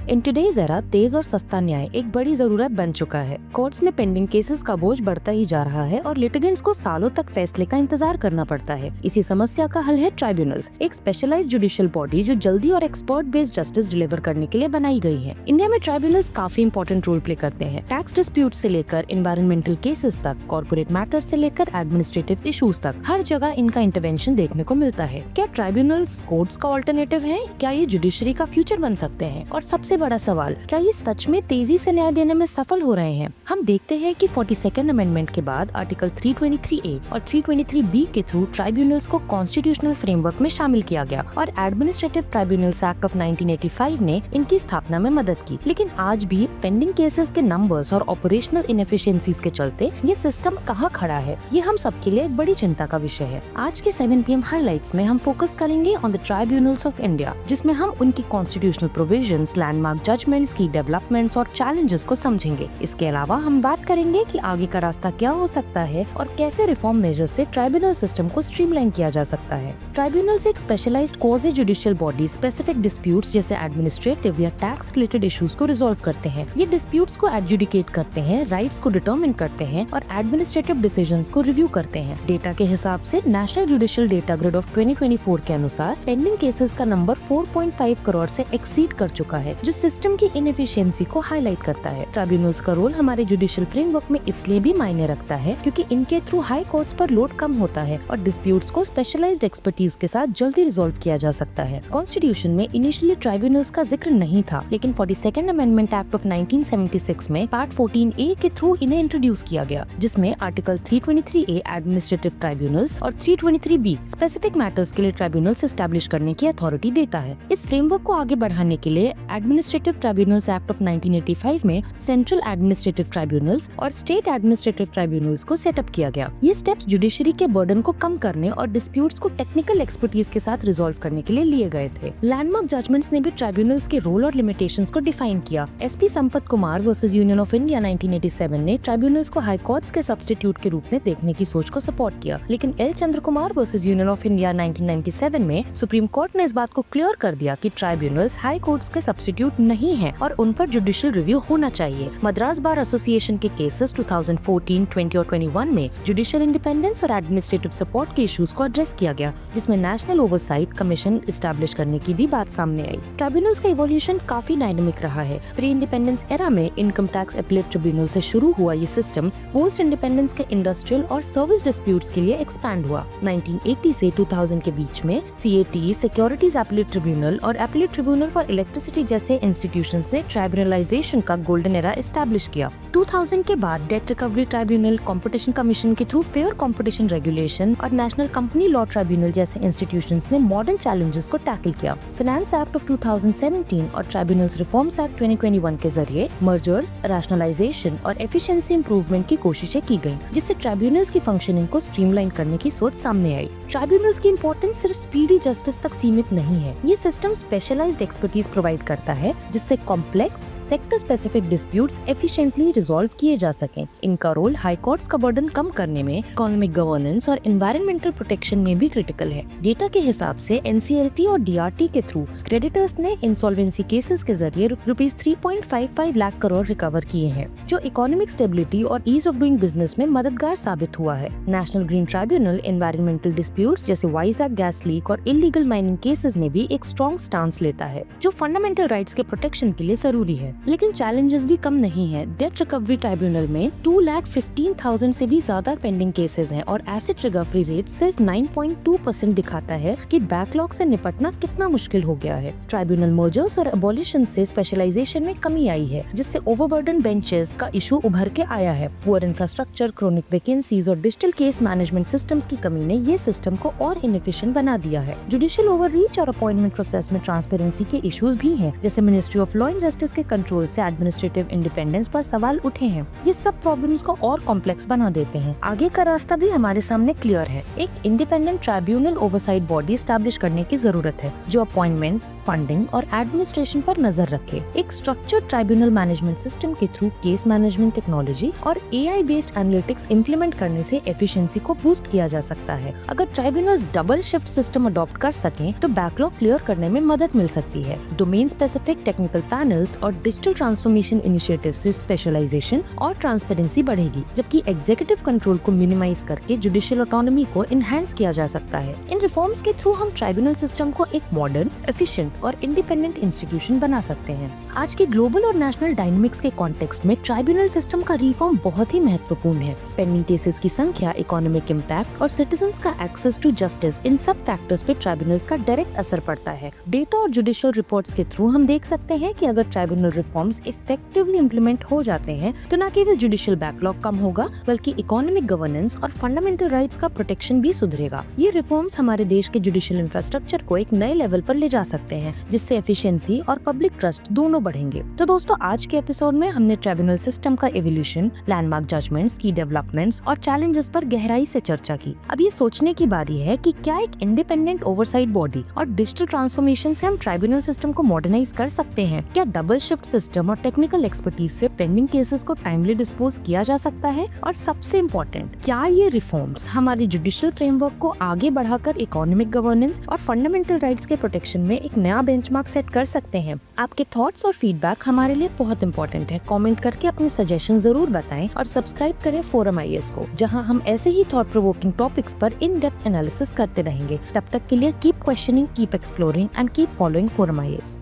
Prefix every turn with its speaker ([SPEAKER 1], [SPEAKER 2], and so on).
[SPEAKER 1] In today's era तेज और सस्ता न्याय एक बड़ी जरूरत बन चुका है। कोर्ट्स में पेंडिंग केसेस का बोझ बढ़ता ही जा रहा है और लिटिगेंट्स को सालों तक फैसले का इंतजार करना पड़ता है। इसी समस्या का हल है ट्राइब्यूनल्स, एक स्पेशलाइज्ड जुडिशियल बॉडी जो जल्दी और एक्सपर्ट बेस्ड जस्टिस डिलीवर करने के लिए बनाई गई है। इंडिया में ट्राइब्यूनल्स काफी इंपॉर्टेंट रोल प्ले करते हैं। टैक्स डिस्प्यूट से लेकर एनवायरमेंटल केसेस तक, कॉर्पोरेट मैटर्स से लेकर एडमिनिस्ट्रेटिव इश्यूज तक, हर जगह इनका इंटरवेंशन देखने को मिलता है। क्या ट्राइब्यूनल्स कोर्ट्स का ऑल्टरनेटिव है? क्या ये जुडिशरी का फ्यूचर बन सकते हैं? और सबसे बड़ा सवाल, क्या ये सच में तेजी से न्याय देने में सफल हो रहे हैं? हम देखते हैं कि 42nd अमेंडमेंट के बाद आर्टिकल 323A और 323B के थ्रू ट्राइब्यूनल्स को कॉन्स्टिट्यूशनल फ्रेमवर्क में शामिल किया गया और एडमिनिस्ट्रेटिव ट्राइब्यूनल्स एक्ट ऑफ 1985 ने इनकी स्थापना में मदद की। लेकिन आज भी पेंडिंग केसेस के नंबर्स और ऑपरेशनल इनएफिशिएंसीज के चलते ये सिस्टम कहाँ खड़ा है, ये हम सबके लिए एक बड़ी चिंता का विषय है। आज के 7 PM हाइलाइट्स में हम फोकस करेंगे on the tribunals of India, जिसमें हम उनकी कॉन्स्टिट्यूशनल प्रोविजंस, लैंडमार्क जजमेंट्स, की डेवलपमेंट्स और चैलेंजेस को समझेंगे। इसके अलावा हम बात करेंगे कि आगे का रास्ता क्या हो सकता है और कैसे रिफॉर्म मेजर्स से ट्राइब्यूनल सिस्टम को स्ट्रीमलाइन किया जा सकता है। ट्राइब्यूनल्स एक specialized quasi judicial body specific disputes जैसे एडमिनिस्ट्रेटिव या टैक्स रिलेटेड इश्यूज को रिजॉल्व करते हैं। ये डिस्प्यूट्स को एडजुडिकेट करते हैं, राइट्स को डिटरमिन करते हैं और एडमिनिस्ट्रेटिव डिसीजंस को रिव्यू करते हैं। डेटा के हिसाब से national judicial data grid of 2024 के अनुसार पेंडिंग केसेस का नंबर 4.5 करोड़ से एक्सीड कर चुका है, जो सिस्टम की इनएफिशिएंसी को हाईलाइट करता है। ट्राइब्यूनल्स का रोल हमारे जुडिशियल फ्रेमवर्क में इसलिए भी मायने रखता है क्योंकि इनके थ्रू हाई कोर्ट्स पर लोड कम होता है और डिस्प्यूट्स को स्पेशलाइज्ड एक्सपर्टीज के साथ जल्दी रिजॉल्व किया जा सकता है। कॉन्स्टिट्यूशन में इनिशियली ट्राइब्यूनल्स का जिक्र नहीं था, लेकिन 42nd अमेंडमेंट एक्ट ऑफ 1976 में पार्ट 14A के थ्रू इन्हें इंट्रोड्यूस किया गया, जिसमें आर्टिकल 323A एडमिनिस्ट्रेटिव ट्राइब्यूनल्स और 323B स्पेसिफिक मैटर्स के लिए ट्राइब्यूनल्स एस्टैब्लिश करने की अथॉरिटी देता है। इस फ्रेमवर्क को आगे बढ़ाने के लिए एडमिनिस्ट्रेटिव ट्राइब्यूनल्स एक्ट ऑफ 1985 में सेंट्रल एडमिनिस्ट्रेटिव ट्राइब्यूनल्स और स्टेट एडमिनिस्ट्रेटिव ट्राइब्यूनल्स को सेटअप किया गया। ये स्टेप्स जुडिशरी के बर्डन को कम करने और डिस्प्यूट्स को टेक्निकल एक्सपर्टीज के साथ रिजॉल्व करने के लिए लिए गए थे। लैंडमार्क जजमेंट्स ने भी ट्राइब्यूनल्स के रोल और लिमिटेशंस को डिफाइन किया। SP Sampath Kumar versus Union of India 1987 ने ट्राइब्यूनल्स को हाई कोर्ट्स के सब्स्टिट्यूट के रूप में देखने की सोच को सपोर्ट किया, लेकिन L Chandra Kumar versus Union of India 1997 में सुप्रीम कोर्ट ने इस बात को क्लियर कर दिया कि ट्राइब्यूनल्स हाई कोर्ट्स के सब्स्टिट्यूट नहीं हैं और उन पर जुडिशियल रिव्यू होना चाहिए। मद्रास बार एसोसिएशन के केसेस 2014, 20 और 21 में जुडिशियल इंडिपेंडेंस और एडमिनिस्ट्रेटिव सपोर्ट के इश्यूज को एड्रेस किया गया, जिसमें नेशनल ओवरसाइट कमीशन एस्टैब्लिश करने की भी बात सामने आई। ट्राइब्यूनल्स का इवोल्यूशन काफी डायनामिक रहा है। प्री इंडिपेंडेंस एरा में इनकम टैक्स अपीलेट ट्रिब्यूनल से शुरू हुआ ये सिस्टम पोस्ट इंडिपेंडेंस के इंडस्ट्रियल और सर्विस डिस्प्यूट्स के लिए एक्सपैंड हुआ। 1980 से 2000 के बीच में CAT, सिक्योरिटीज अपीलेट ट्रिब्यूनल और अपीलेट ट्रिब्यूनल फॉर इलेक्ट्रिसिटी जैसे इंस्टीट्यूशंस ने ट्राइब्यूनलाइजेशन का गोल्डन एरा एस्टैब्लिश किया। 2000 के बाद date recovery tribunal, competition commission के थ्रू फेयर कंपटीशन रेगुलेशन और नेशनल कंपनी लॉ ट्राइब्यूनल जैसे इंस्टीट्यूशंस ने मॉडर्न चैलेंजेस को टैकल किया। फाइनेंस एक्ट ऑफ 2017 और ट्राइब्यूनल्स रिफॉर्म्स एक्ट 2021 के जरिए मर्जर्स, रैशनलाइजेशन और एफिशिएंसी इंप्रूवमेंट की कोशिशें की गयी, जिससे ट्राइब्यूनल्स की फंक्शनिंग को स्ट्रीमलाइन करने की सोच सामने आई। ट्राइब्यूनल्स की इंपॉर्टेंस सिर्फ स्पीडी जस्टिस तक सीमित नहीं है। ये सिस्टम स्पेशलाइज्ड एक्सपर्टीज प्रोवाइड करता है, जिससे complex sector specific disputes efficiently resolve किए जा सकें। इनका रोल हाई कोर्ट्स का बर्डन कम करने में, इकोनॉमिक गवर्नेंस और एनवायरमेंटल प्रोटेक्शन में भी क्रिटिकल है। डेटा के हिसाब से NCLT और DRT के थ्रू क्रेडिटर्स ने इंसॉल्वेंसी केसेस के जरिए ₹3.55 लाख करोड़ रिकवर किए हैं, जो इकोनॉमिक स्टेबिलिटी और ईज ऑफ डूइंग बिजनेस में मददगार साबित हुआ है। National green tribunal environmental disputes जैसे वाइजैक गैस लीक और इलीगल माइनिंग केसेस में भी एक स्ट्रॉन्ग स्टांस लेता है, जो फंडामेंटल राइट्स के प्रोटेक्शन के लिए जरूरी है। लेकिन चैलेंजेस भी कम नहीं है। डेट रिकवरी ट्राइब्यूनल में 2,15,000 से भी ज्यादा पेंडिंग केसेस हैं और एसेट रिकवरी रेट सिर्फ 9.2% दिखाता है कि बैकलॉग से निपटना कितना मुश्किल हो गया है। ट्राइब्यूनल मर्जर्स और एबॉलिशन से स्पेशलाइजेशन में कमी आई है, जिससे ओवरबर्डन बेंचेस का इशू उभर के आया है। पुअर इंफ्रास्ट्रक्चर, क्रोनिक वैकेंसीज और डिजिटल केस मैनेजमेंट सिस्टम्स की कमी ने ये सिस्टम को और इनएफिशिएंट बना दिया है। जुडिशियल ओवररीच और अपॉइंटमेंट प्रोसेस में ट्रांसपेरेंसी के इश्यूज भी हैं, जैसे ministry of law and justice के कंट्रोल से एडमिनिस्ट्रेटिव इंडिपेंडेंस पर सवाल उठे हैं। ये सब प्रॉब्लम्स को और कॉम्प्लेक्स बना देते हैं। आगे का रास्ता भी हमारे सामने क्लियर है। एक independent tribunal oversight body establish करने की जरूरत है जो अपॉइंटमेंट्स, फंडिंग और एडमिनिस्ट्रेशन पर नजर रखे। एक स्ट्रक्चर्ड ट्राइब्यूनल मैनेजमेंट सिस्टम के थ्रू केस मैनेजमेंट टेक्नोलॉजी और AI बेस्ड एनालिटिक्स इम्प्लीमेंट करने से एफिशिएंसी को बूस्ट किया जा सकता है। अगर tribunals double shift system adopt कर सकें तो बैकलॉग क्लियर करने में मदद मिल सकती है। डोमेन स्पेसिफिक टेक्निकल पैनल्स और डिजिटल ट्रांसफॉर्मेशन इनिशिएटिव से स्पेशलाइजेशन और ट्रांसपेरेंसी बढ़ेगी, जबकि एग्जीक्यूटिव कंट्रोल को मिनिमाइज करके जुडिशियल ऑटोनॉमी को इनहैंस किया जा सकता है। इन रिफॉर्म्स के थ्रू हम ट्राइब्यूनल सिस्टम को एक मॉडर्न, एफिशिएंट और इंडिपेंडेंट इंस्टीट्यूशन बना सकते हैं। आज के ग्लोबल और नेशनल डायनामिक्स के कॉन्टेक्स्ट में ट्राइब्यूनल सिस्टम का रिफॉर्म बहुत ही महत्वपूर्ण है। पेंडिंग केसेस की संख्या, इकोनॉमिक इम्पैक्ट और सिटीजंस का एक्सेस टू जस्टिस, इन सब फैक्टर्स पे ट्राइब्यूनल्स का डायरेक्ट असर पड़ता है। डेटा और जुडिशियल रिपोर्ट्स के थ्रू हम देख सकते हैं कि अगर ट्राइब्यूनल रिफॉर्म्स इफेक्टिवली इम्प्लीमेंट हो जाते हैं तो न केवल जुडिशियल बैकलॉग कम होगा बल्कि इकोनॉमिक गवर्नेंस और फंडामेंटल राइट्स का प्रोटेक्शन भी सुधरेगा। ये रिफॉर्म्स हमारे देश के जुडिशियल इंफ्रास्ट्रक्चर को एक नए लेवल पर ले जा सकते हैं, जिससे एफिशिएंसी और पब्लिक ट्रस्ट दोनों बढ़ेंगे। तो दोस्तों, आज के एपिसोड में हमने ट्राइब्यूनल सिस्टम का एवोल्यूशन, लैंडमार्क जजमेंट्स, की डेवलपमेंट्स और चैलेंजेस पर गहराई से चर्चा की। अब ये सोचने की बारी है कि क्या एक इंडिपेंडेंट ओवरसाइट बॉडी और डिजिटल ट्रांसफॉर्मेशन से हम ट्राइब्यूनल सिस्टम को मॉडर्नाइज कर सकते हैं। क्या डबल शिफ्ट सिस्टम और टेक्निकल एक्सपर्टीज से पेंडिंग केसेस को टाइमली डिस्पोज किया जा सकता है, और सबसे इम्पोर्टेंट, क्या ये रिफॉर्म्स हमारे जुडिशियल फ्रेमवर्क को आगे बढ़ाकर इकोनॉमिक गवर्नेंस और फंडामेंटल राइट्स के प्रोटेक्शन में एक नया बेंचमार्क सेट कर सकते हैं। आपके थॉट्स और फीडबैक हमारे लिए बहुत इंपॉर्टेंट है। कमेंट करके अपने सजेशन जरूर बताएं और सब्सक्राइब करें फोरम IAS को, जहां हम ऐसे ही थॉट प्रोवोकिंग टॉपिक्स पर इन डेप्थ एनालिसिस करते रहेंगे। तब तक के लिए keep questioning, keep exploring and keep following forum IAS।